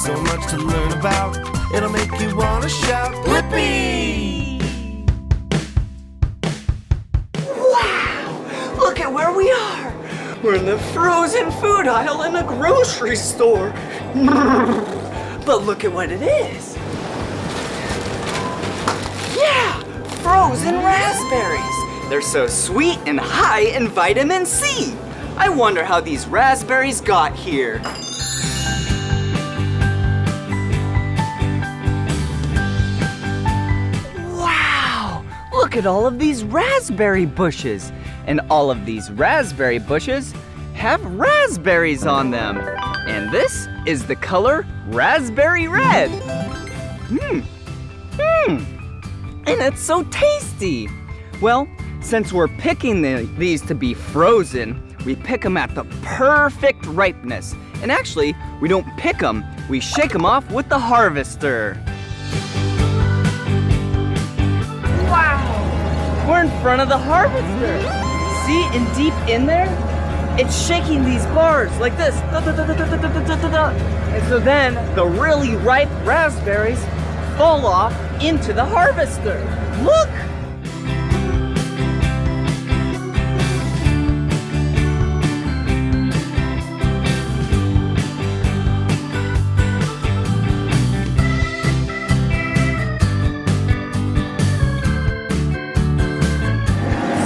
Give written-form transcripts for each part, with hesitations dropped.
so much to learn about. It'll make you want to shout, Blippi! Wow! Look at where we are! We're in the frozen food aisle in a grocery store. But look at what it is. Yeah! Frozen raspberries! They're so sweet and high in vitamin C. I wonder how these raspberries got here. Wow! Look at all of these raspberry bushes. And all of these raspberry bushes have raspberries on them. And this is the color raspberry red. And it's so tasty. Well, since we're picking these to be frozen, we pick them at the perfect ripeness. And actually, we don't pick them, we shake them off with the harvester. Wow! We're in front of the harvester. See, and deep in there, it's shaking these bars like this. And so then the really ripe raspberries fall off into the harvester. Look!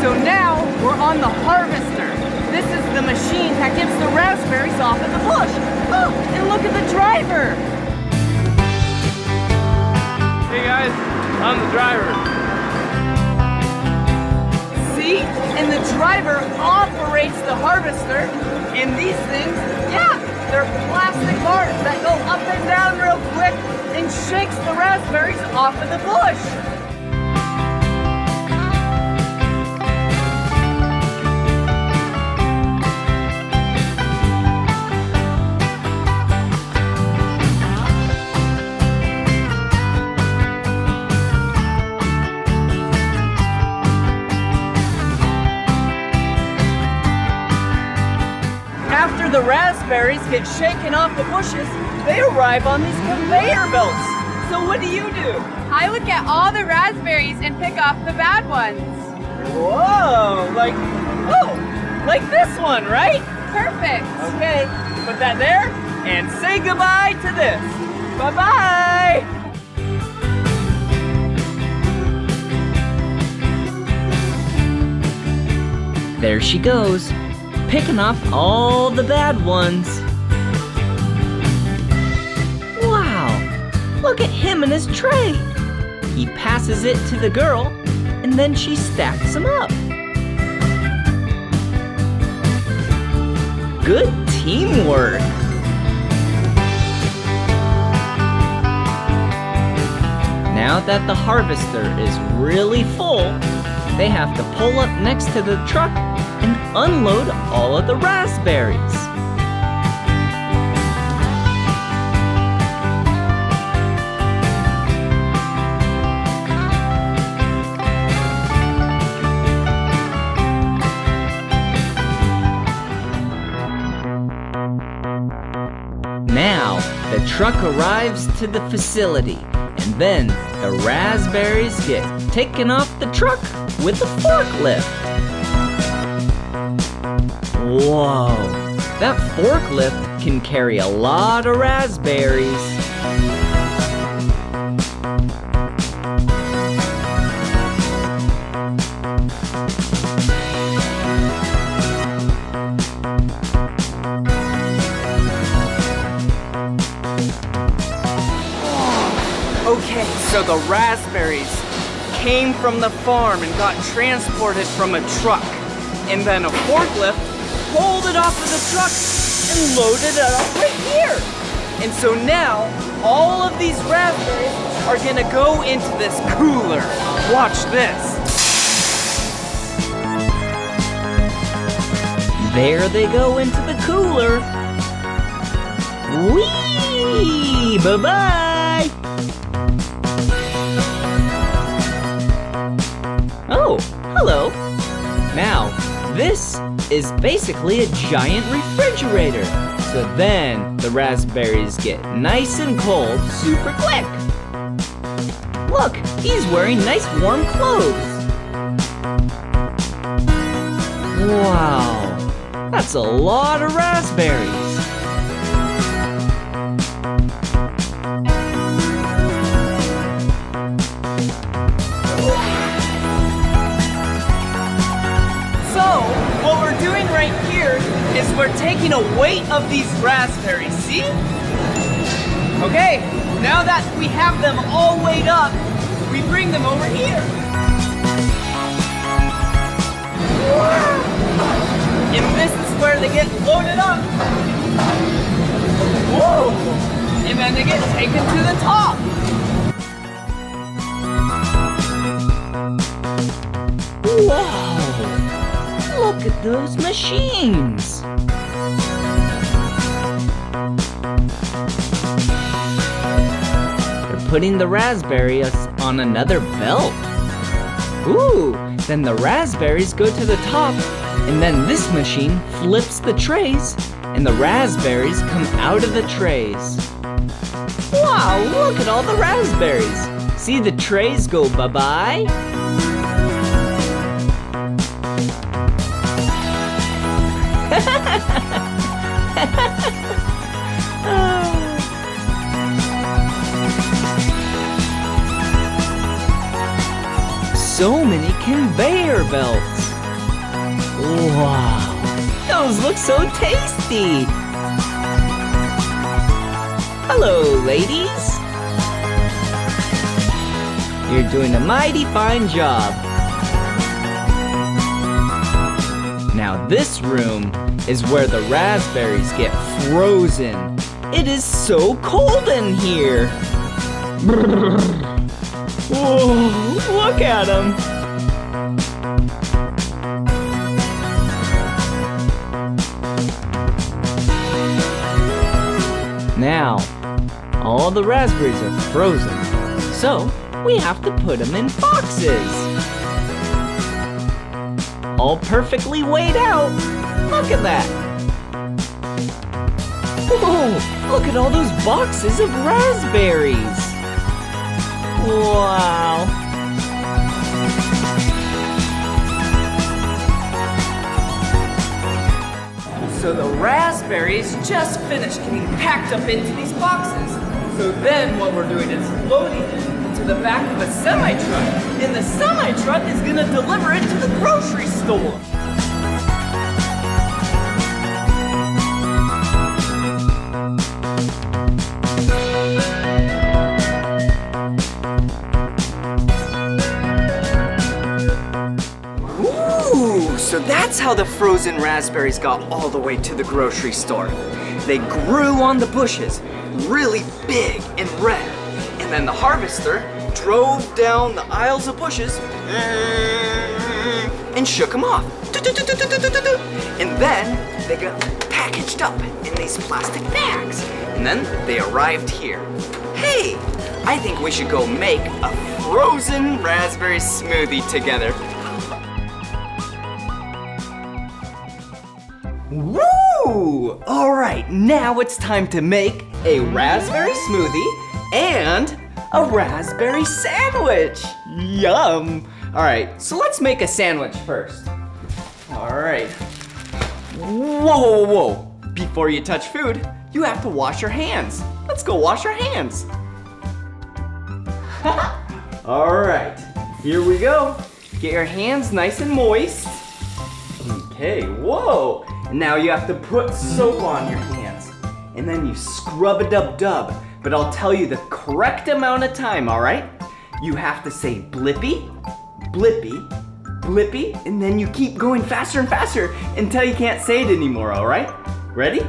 So now we're on the harvester. This is the machine that gets the raspberries off of the bush. Oh, and look at the driver. Hey guys, I'm the driver. See? And the driver operates the harvester. And these things, yeah, they're plastic bars that go up and down real quick and shakes the raspberries off of the bush. After the raspberries get shaken off the bushes, they arrive on these conveyor belts. So what do? I would get all the raspberries and pick off the bad ones. Whoa, like this one, right? Perfect. Okay, put that there and say goodbye to this. Bye-bye. There she goes, picking off all the bad ones. Wow, look at him and his tray. He passes it to the girl, and then she stacks them up. Good teamwork. Now that the harvester is really full, they have to pull up next to the truck and unload all of the raspberries. Now, the truck arrives to the facility, and then the raspberries get taken off the truck with a forklift. Whoa, that forklift can carry a lot of raspberries. Okay, so the raspberries came from the farm and got transported from a truck. And then a forklift pulled it off of the truck and loaded it up right here. And so now, all of these raspberries are gonna go into this cooler. Watch this. There they go into the cooler. Whee! Bye-bye! Oh, hello. Now, this is basically a giant refrigerator. So then the raspberries get nice and cold super quick. Look, he's wearing nice warm clothes. Wow, that's a lot of raspberries. What we're doing right here is we're taking a weight of these raspberries, see? Okay, now that we have them all weighed up, we bring them over here. And this is where they get loaded up. Whoa! And then they get taken to the top. Whoa! Look at those machines! They're putting the raspberries on another belt. Ooh, then the raspberries go to the top, and then this machine flips the trays, and the raspberries come out of the trays. Wow, look at all the raspberries! See the trays go bye-bye? So many conveyor belts. Wow, those look so tasty. Hello, ladies. You're doing a mighty fine job. Now this room is where the raspberries get frozen. It is so cold in here. Whoa, look at them. Now, all the raspberries are frozen, so we have to put them in boxes. All perfectly weighed out. Look at that. Whoa, look at all those boxes of raspberries. Wow. So the raspberries just finished getting packed up into these boxes. So then what we're doing is loading it into the back of a semi-truck. And the semi-truck is gonna deliver it to the grocery store. So that's how the frozen raspberries got all the way to the grocery store. They grew on the bushes, really big and red. And then the harvester drove down the aisles of bushes and shook them off. And then they got packaged up in these plastic bags. And then they arrived here. Hey, I think we should go make a frozen raspberry smoothie together. Woo! All right, now it's time to make a raspberry smoothie and a raspberry sandwich. Yum! All right, so let's make a sandwich first. All right. Whoa. Before you touch food, you have to wash your hands. Let's go wash our hands. All right, here we go. Get your hands nice and moist. Okay, whoa. Now you have to put soap on your hands. And then you scrub-a-dub-dub. But I'll tell you the correct amount of time, all right? You have to say Blippi, Blippi, Blippi, and then you keep going faster and faster until you can't say it anymore, all right? Ready?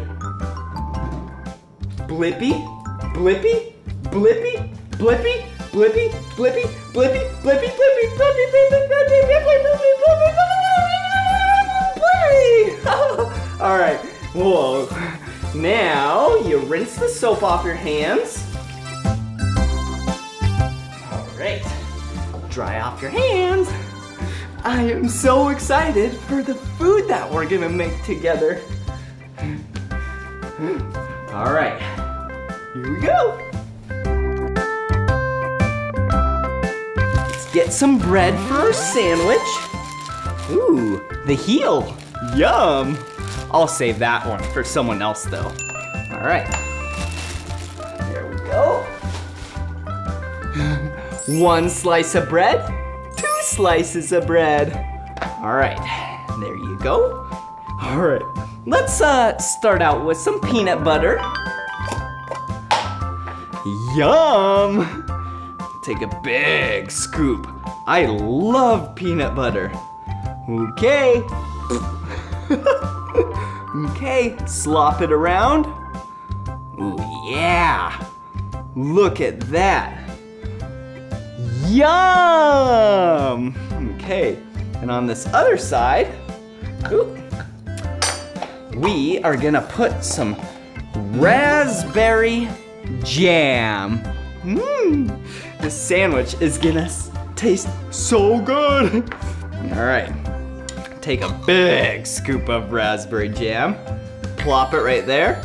Blippi, Blippi, Blippi, Blippi, Blippi, Blippi, Blippi, Blippi, Blippi, Blippi, all right, whoa. Now you rinse the soap off your hands. All right, dry off your hands. I am so excited for the food that we're gonna make together. All right, here we go. Let's get some bread for our sandwich. Ooh, the heel, yum. I'll save that one for someone else though. All right, there we go. One slice of bread, 2 slices of bread. All right, there you go. All right, let's start out with some peanut butter. Yum! Take a big scoop. I love peanut butter. Okay. Okay, slop it around. Ooh, yeah. Look at that. Yum! Okay, and on this other side, ooh, we are gonna put some raspberry jam. This sandwich is gonna taste so good. All right, take a big scoop of raspberry jam, plop it right there.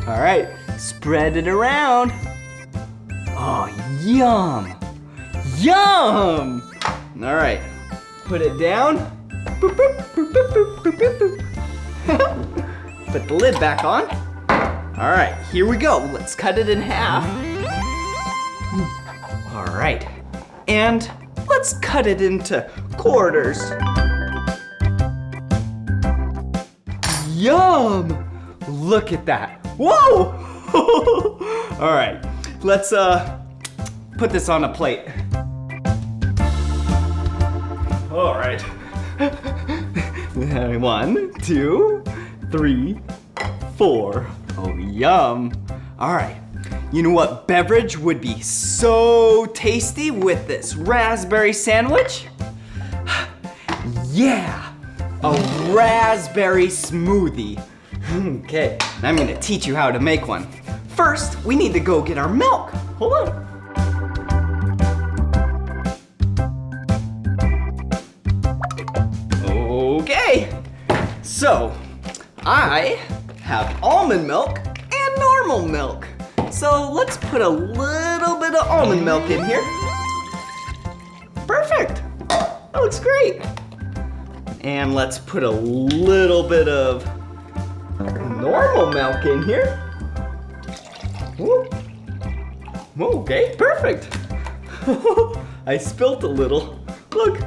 All right, spread it around. Oh, yum, yum. All right, put it down. Boop, boop, boop, boop, boop, boop, boop. Put the lid back on. All right, here we go. Let's cut it in half. All right, and let's cut it into quarters. Yum! Look at that. Whoa! All right, let's put this on a plate. All right. 1, 2, 3, 4. Oh, yum. All right. You know what beverage would be so tasty with this raspberry sandwich? Yeah, a raspberry smoothie. Okay, I'm gonna teach you how to make one. First, we need to go get our milk. Hold on. Okay, so I have almond milk and normal milk. So let's put a little bit of almond milk in here. Perfect, that looks great. And let's put a little bit of normal milk in here. Woo. Okay, perfect. I spilt a little, look.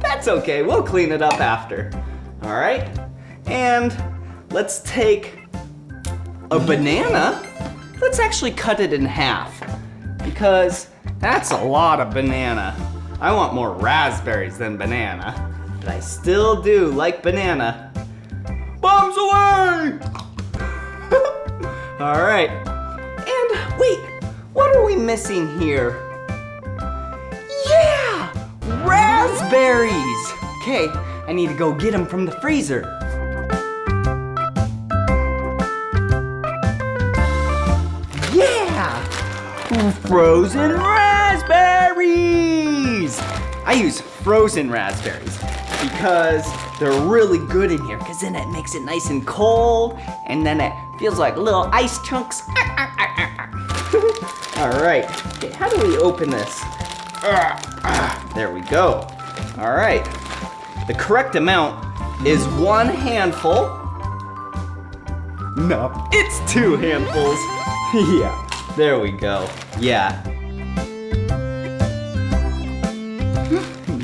That's okay, we'll clean it up after. All right, and let's take a banana. Let's actually cut it in half because that's a lot of banana. I want more raspberries than banana, but I still do like banana. Bombs away! All right, and wait, what are we missing here? Yeah, raspberries. Okay, I need to go get them from the freezer. Yeah, frozen raspberries. I use frozen raspberries because they're really good in here because then it makes it nice and cold and then it feels like little ice chunks. All right, okay, how do we open this? There we go. All right, the correct amount is 1 handful. No, it's 2 handfuls. Yeah, there we go. Yeah.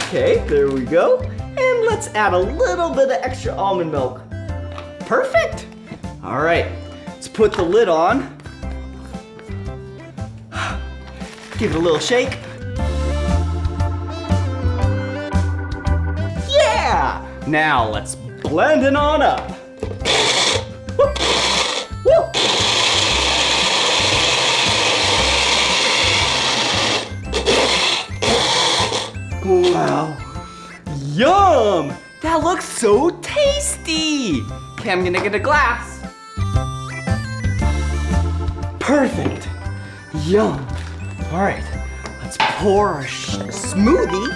Okay, there we go. And let's add a little bit of extra almond milk. Perfect. All right, let's put the lid on. Give it a little shake. Yeah! Now let's blend it on up. Woo. Woo. Wow. Yum! That looks so tasty! Okay, I'm gonna get a glass. Perfect. Yum. All right, Let's pour a smoothie.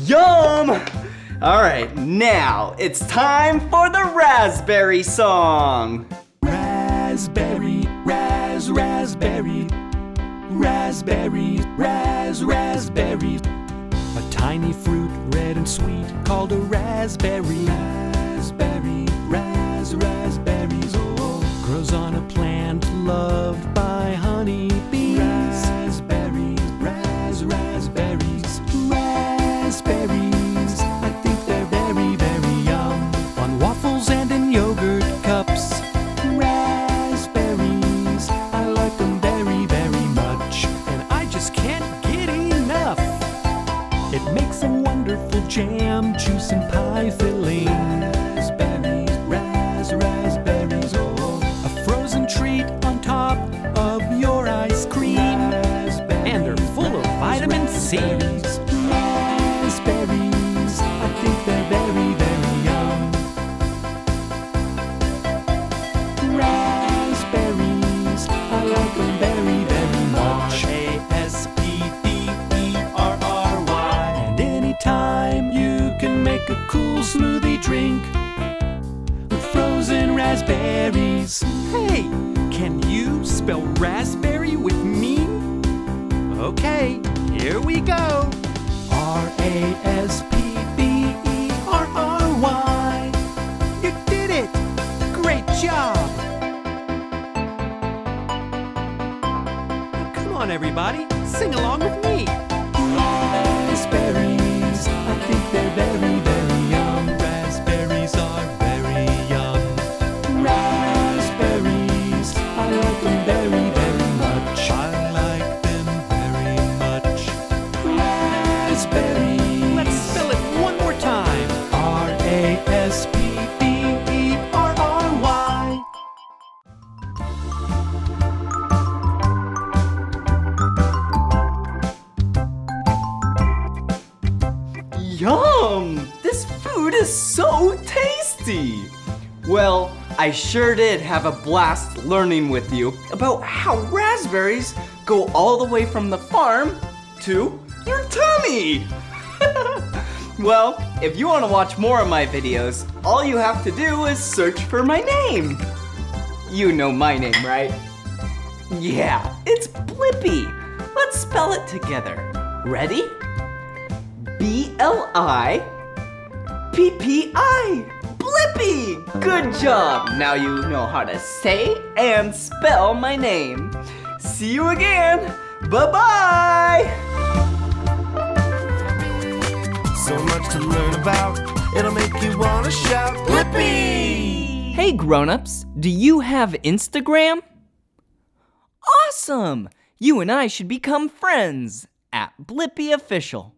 Yum! All right, now it's time for the raspberry song. Raspberry, raspberry, raspberries, raspberries. A tiny fruit, red and sweet, called a raspberry. Raspberry, raspberries. Oh, grows on a plant loved by honeybees. Raspberries, raspberries, raspberries. I think they're very, very yum. On waffles and in yogurt cups. Raspberries, I like them very, very much, and I just can't get enough. It makes a wonderful jam, juice and pie filling. Raspberries, raspberries, oh, a frozen treat on top of your ice cream. And they're full of vitamin C. Raspberries, I think they're very, very yum. Raspberries, I like them very, very much. R-A-S-P-B-E-R-R-Y. And anytime you can make a cool smoothie drink with frozen raspberries. Hey, can you spell raspberry with me? Okay, here we go. R-A-S-P-B-E-R-R-Y. You did it! Great job! Now, come on, everybody, sing along with me. Raspberries, I think they're very, very yum. Raspberries are very yum. Raspberries, I like them very, very much. I like them very much. Raspberries. Let's spell it one more time. R-A-S-P-B-E-R-R-Y. Yum! This food is so tasty! Well, I sure did have a blast learning with you about how raspberries go all the way from the farm to your tummy! Well, if you want to watch more of my videos, all you have to do is search for my name. You know my name, right? Yeah, it's Blippi. Let's spell it together. Ready? B-L-I-P-P-I. Blippi! Good job! Now you know how to say and spell my name. See you again. Bye-bye! So much to learn about, it'll make you wanna shout, Blippi! Hey grown-ups, do you have Instagram? Awesome! You and I should become friends at Blippi Official.